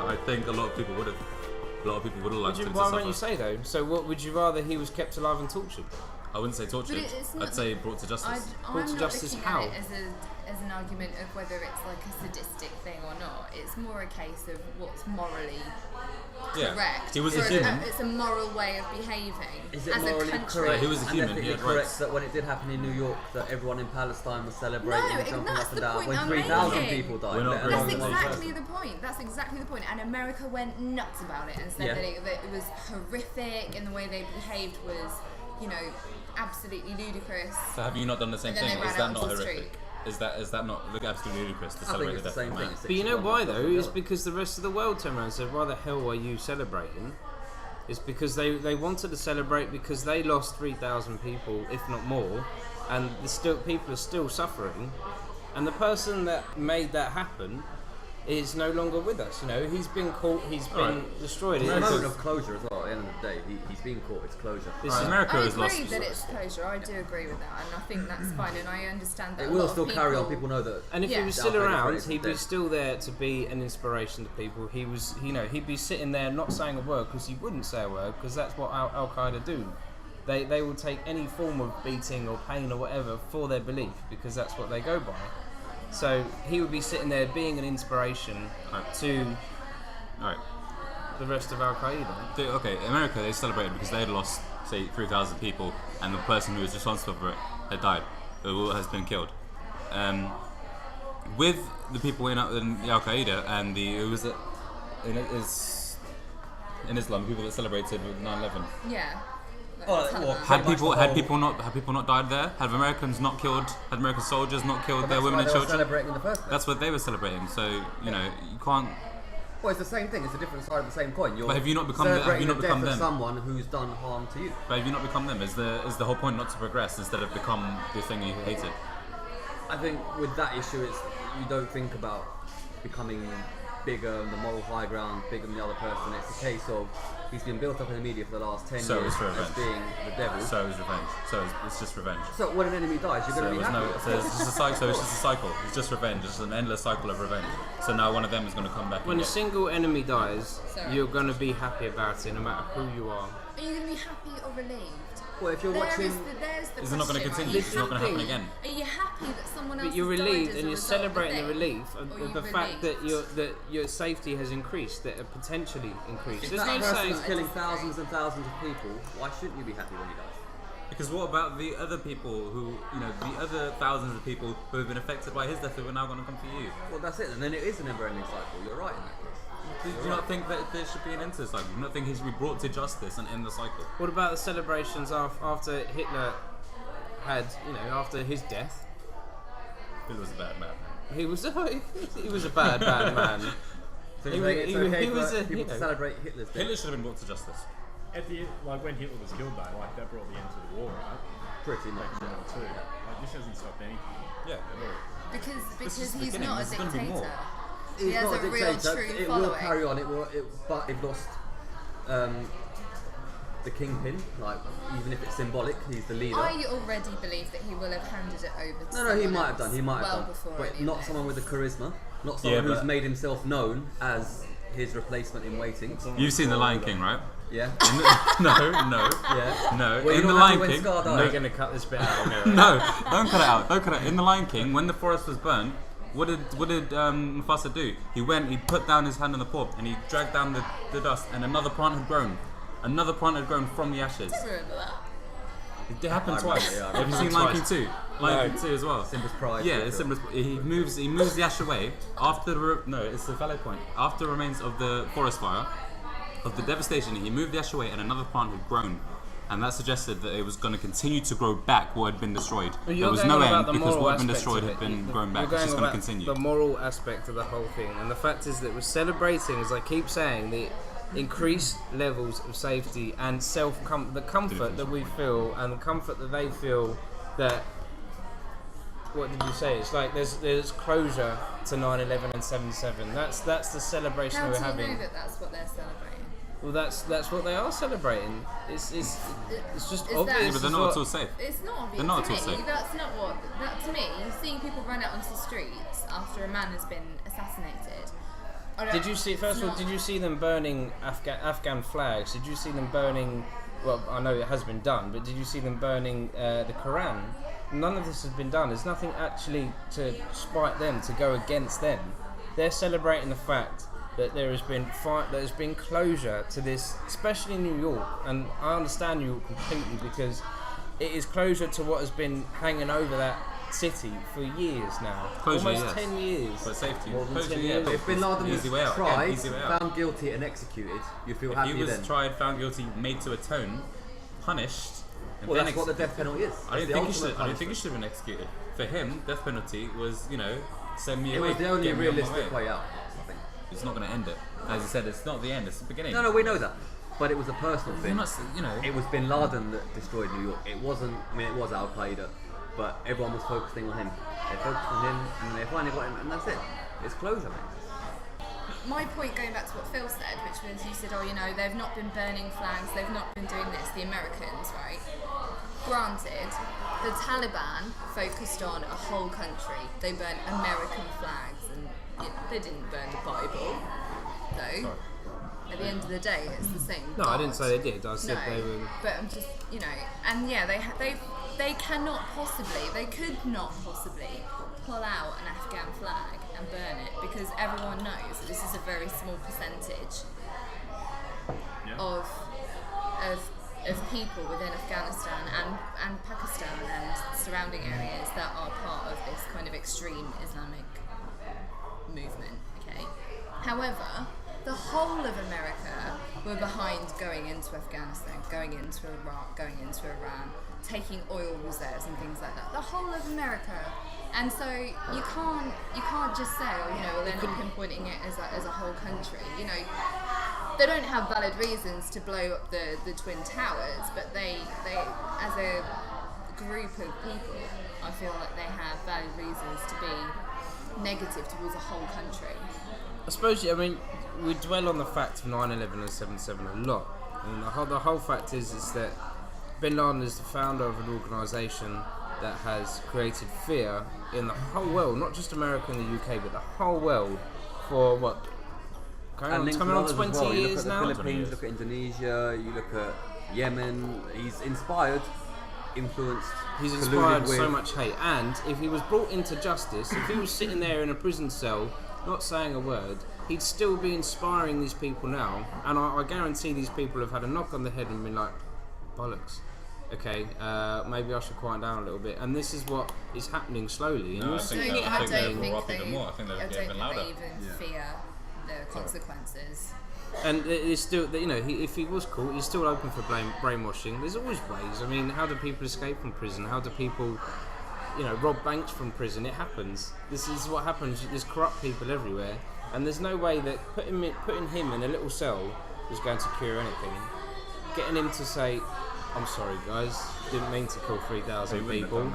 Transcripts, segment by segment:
but I think a lot of people would have. A lot of people would have liked him to Why suffer. won't you say though? So what would you rather he was kept alive and tortured? I wouldn't say tortured. I'd say brought to justice. Brought to justice how? At it as an argument of whether it's like a sadistic thing or not. It's more a case of what's morally correct. He was a human. It's a moral way of behaving. Is it as morally a country. correct? He was a human. He had correct rights. that when it did happen in New York, that everyone in Palestine was celebrating and jumping that's up and the down point when I'm 3,000 making. people died. We're not let agreeing alone That's with one exactly person. the point. That's exactly the point. And America went nuts about it and said that it was horrific, and the way they behaved was, absolutely ludicrous. So have you not done the same And then thing? they Is ran that out not onto the horrific? Is that not absolutely ludicrous to I think celebrate it's the the death same of a thing. man? It's But you know 61 why though? doesn't It's go. because the rest of the world turned around and said, why the hell are you celebrating? It's because they wanted to celebrate because they lost 3,000 people, if not more, and people are still suffering. And the person that made that happen is no longer with us. He's been caught, he's been destroyed. It's a moment of closure as well. At the end of the day, he's been caught. It's closure. America I has lost. agree that it's closure. I do agree with that, and I think that's fine. And I understand that It a will lot still of carry on. People know that. And if he was Yeah. still Al-Qaeda around, is he'd be dead. still there to be an inspiration to people. He was, he'd be sitting there not saying a word because he wouldn't say a word because that's what Al-Qaeda do. They will take any form of beating or pain or whatever for their belief because that's what they go by. So he would be sitting there being an inspiration to the rest of Al-Qaeda. Okay, America, they celebrated because they had lost, say, 3,000 people, and the person who was responsible for it had died, or has been killed. With the people in the Al-Qaeda and in Islam, people that celebrated with 9/11. Yeah. Had people not died there? Had American soldiers not killed their women and That's why they were children? celebrating in the first place. That's what they were celebrating. So you can't. Well, it's the same thing. It's a different side of the same coin. You're But have you not become celebrating the death them? of someone who's done harm to you. But have you not become them? Is the whole point not to progress instead of become the thing you hated? I think with that issue, it's you don't think about becoming bigger, the moral high ground, bigger than the other person. It's a case of he's been built up in the media for the last 10 So years it's for as revenge. being the devil. So it's revenge. So it's just revenge. So when an enemy dies, you're going to be happy. It's just a cycle. So it's just a cycle. It's just revenge. It's an endless cycle of revenge. So now one of them is going to come back. When a single enemy dies, Sorry. you're going to be happy about it no matter who you are. Are you going to be happy or relieved? Well, if you're watching, There's the Is it not going to question, continue? right? It's not going to happen again. Are you happy that someone else But you're has died relieved as and a you're result of celebrating the thing? relief Or of you the fact that relieved? your safety has increased, that it potentially increased. if There's that no person saying is killing thousands and thousands of people, why shouldn't you be happy when he dies? Because what about the other people who, the other thousands of people who have been affected by his death who are now going to come for you? Well, that's it. And then it is a never-ending cycle. You're right in that case. Do you not think that there should be an end to the cycle? Do you not think he should be brought to justice and end the cycle? What about the celebrations after Hitler had, after his death? Hitler was a bad man. He was a bad man. So He you wa- think it's he- okay he for was a- people to celebrate Hitler's death? Hitler should have been brought to justice. At the when Hitler was killed though, that brought the end to the war, right? Pretty much. Like World War II. This hasn't stopped anything. Yeah. At all. Because is the he's beginning. not a There's gonna be more. dictator. He's He has not a real dictator. true It will following. carry on. But they've lost the kingpin. Like, even if it's symbolic, he's the leader. I already believe that he will have handed it over to No, he someone might have else done. He might well have done. before But any not of someone this. with the charisma. Not someone who's but- made himself known as his replacement in waiting. You've seen The Lion King, right? Yeah. No. Yeah. No. Well, In you're The not Lion happy when King. Scar died. We're going to cut this bit out. No, don't cut it out. Don't cut it. In The Lion King, when the forest was burnt, what did Mufasa do? He put down his hand on the paw, and he dragged down the dust, and another plant had grown. Another plant had grown from the ashes. Remember that? It happened I twice. remember, yeah, I Have you seen remember Lion King 2? Lion King 2 as well. Simba's pride. Yeah, it's Simba's. He moves the ash away after it's a valid point. After the remains of the forest fire, of the devastation, he moved the ash away, and another plant had grown. And that suggested that it was going to continue to grow back what had been destroyed. But There was no end because what had been aspect destroyed of had it. been You're grown back. It's going just going to about continue. The moral aspect of the whole thing, and the fact is that we're celebrating, as I keep saying, the increased levels of safety and the comfort that we feel, and the comfort that they feel that. What did you say? It's like there's closure to 9/11 and 7/7. That's the celebration How we're do you having. know that that's what they're celebrating? Well, that's what they are celebrating. It's just Is obvious. that- Yeah, but they're as not well. at all safe. It's not obvious They're not to at all me. safe. That's not what. That to me, seeing people run out onto the streets after a man has been assassinated. Did you see? First of all, did you see them burning Afghan flags? Did you see them burning? Well, I know it has been done, but did you see them burning the Quran? None of this has been done. There's nothing actually to spite them, to go against them. They're celebrating the fact that there has been closure to this, especially in New York. And I understand New York completely because it is closure to what has been hanging over that city for years now. Closure, almost yes. 10 years. But safety. More than Closure, 10 yeah, years. but If Bin Laden was easy way out. tried, Again, easy way out. found guilty and executed, you'd feel If happier he was then. tried, found guilty, made to atone, punished, and Well, then that's what the death penalty is. I It's don't the think he ultimate should. I don't think he punishment. should have been executed. For him, death penalty was, send me It away. was the only get me on my realistic way out, I think. It's not going to end it. As you said, it's not the end. It's the beginning. No, we know that. But it was a personal You're thing. not, It was Bin Laden that destroyed New York. It wasn't, it was Al Qaeda, but everyone was focusing on him. They focused on him, and they finally got him, and that's it. It's closure, man. My point, going back to what Phil said, which was you said, they've not been burning flags, they've not been doing this, the Americans, right? Granted, the Taliban focused on a whole country. They burnt American flags, and they didn't burn the Bible, though. At the end of the day, it's the same. No, I didn't God. say they did. I said they were. But I'm just, and yeah, they cannot possibly, they could not possibly pull out an Afghan flag and burn it because everyone knows that this is a very small percentage of people within Afghanistan and Pakistan and surrounding areas that are part of this kind of extreme Islamic movement. Okay, however, the whole of America were behind going into Afghanistan, going into Iraq, going into Iran, taking oil reserves and things like that. The whole of America. And so you can't just say, they're not pinpointing it as a whole country. They don't have valid reasons to blow up the Twin Towers, but they as a group of people, I feel like they have valid reasons to be negative towards a whole country. I suppose, we dwell on the fact of 9/11 and 7/7 a lot. And the whole fact is that Bin Laden is the founder of an organisation that has created fear in the whole world, not just America and the UK, but the whole world for what? Coming on 20 well. You years look at now? the Philippines, look at Indonesia, you look at Yemen. He's inspired, influenced. He's colluded inspired so with- much hate, and if he was brought into justice, if he was sitting there in a prison cell, not saying a word, he'd still be inspiring these people now, and I guarantee these people have had a knock on the head and been like, bollocks. Okay, maybe I should quiet down a little bit. And this is what is happening slowly. And No, you're I think seeing that- it I think they're happening. more up even more. I think they're even louder. They even fear the consequences. And it's still, if he was caught, he's still open for brainwashing. There's always ways. How do people escape from prison? How do people, rob banks from prison? It happens. This is what happens. There's corrupt people everywhere, and there's no way that putting him in a little cell was going to cure anything. Getting him to say, "I'm sorry, guys, didn't mean to kill 3,000 people."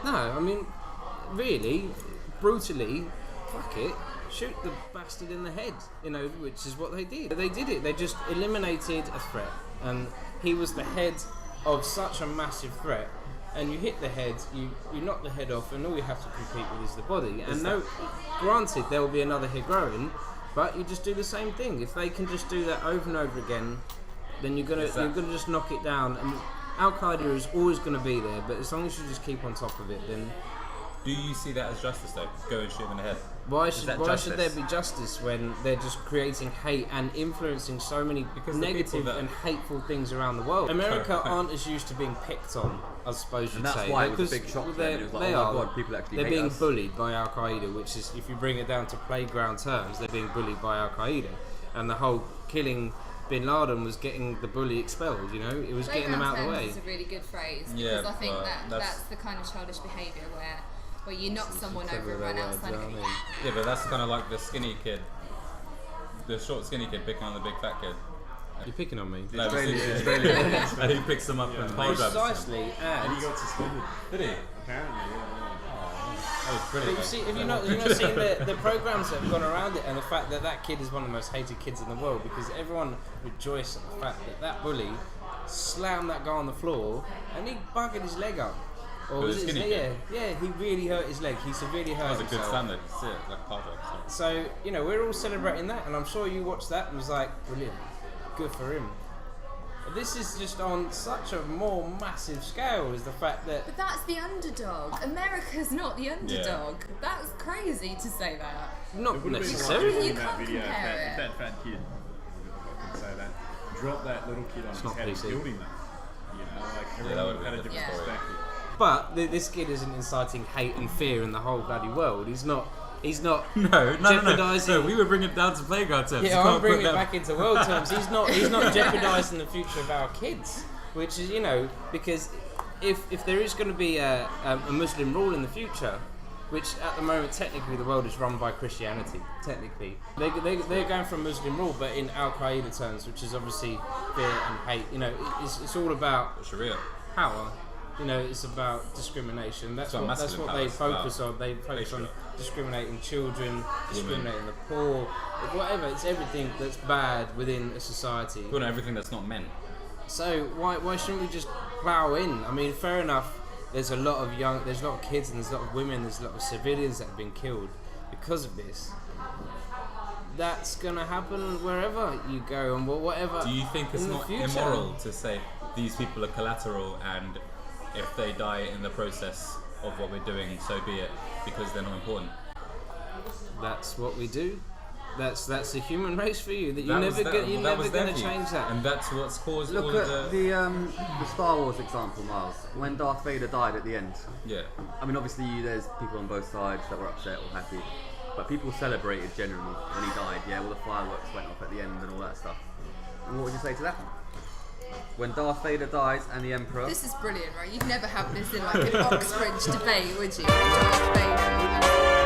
No, really, brutally, fuck it. Shoot the bastard in the head, which is what they did. They did it. They just eliminated a threat, and he was the head of such a massive threat. And you hit the head, you knock the head off, and all you have to compete with is the body. And granted, there will be another head growing, but you just do the same thing. If they can just do that over and over again, then you're gonna just knock it down. And Al Qaeda is always gonna be there, but as long as you just keep on top of it, then. Do you see that as justice though? Go and shoot him in the head. Why should justice? there be justice when they're just creating hate and influencing so many negative and hateful things around the world? America aren't as used to being picked on, I suppose you'd And that's say. why it was a because big shock to them. they It was like, they oh my are. God, people actually They're hate being us. bullied by Al Qaeda, which is, if you bring it down to playground terms, they're being bullied by Al Qaeda, and the whole killing Bin Laden was getting the bully expelled. It was getting them out of the way. Is a really good phrase because Yeah, I think but that's the kind of childish behaviour where you knock someone over and run outside of it. Yeah, but that's kind of like the skinny kid, the short skinny kid picking on the big fat kid. You're picking on me. No, Australian. And he picks them up and pile drivers them. Precisely, And he got suspended. Did he? Apparently, That was But brilliant. you see, have you not seen the programs that have gone around it, and the fact that kid is one of the most hated kids in the world, because everyone rejoiced at the fact that bully slammed that guy on the floor and he buggered his leg up. Or With was the it his skinny leg? kid? Yeah, he really hurt his leg. He severely hurt That was a good himself. standard. That's it. Like cardio. So, you know, we're all celebrating that, and I'm sure you watched that and was like, brilliant, good for him. But this is just on such a more massive scale, is the fact that... But that's the underdog. America's not the underdog. That's crazy to say that. Not It would have been necessarily. like You in that can't video, compare if that fat kid, I can say that, drop that little kid on his not head and PC. killed him. You know, like that everyone would've had a been a different different story. perspective. But this kid isn't inciting hate and fear in the whole bloody world. He's not No. jeopardising... No, we were bringing it down to playground terms. Yeah, You I'm can't bringing put it that- back into world terms. He's not jeopardising the future of our kids, which is, you know, because if there is going to be a Muslim rule in the future, which at the moment technically the world is run by Christianity, technically they're going for a Muslim rule, but in Al Qaeda terms, which is obviously fear and hate. You know, it's all about Sharia. power. You know, it's about discrimination. That's about what masculine they power. It's focus about on. They focus on patriarchy. discriminating children, discriminating the poor, whatever. It's everything that's bad within a society. Well, no, everything that's not men. So why shouldn't we just bow in? I mean, fair enough. There's a lot of kids and there's a lot of women. There's a lot of civilians that have been killed because of this. That's gonna happen wherever you go and whatever. Do you think it's in the not future. immoral to say these people are collateral and if they die in the process of what we're doing, so be it, because they're not important? That's what we do. That's the human race for you. That That was you're their never view. gonna change that. And that's what's caused all Look of at the... the Star Wars example, Miles. When Darth Vader died at the end. Yeah. I mean, obviously, there's people on both sides that were upset or happy, but people celebrated generally when he died. Yeah, all the fireworks went off at the end and all that stuff. And what would you say to that? When Darth Vader dies and the Emperor. This is brilliant, right? You'd never have this in like an Oxbridge debate, would you? Darth Vader.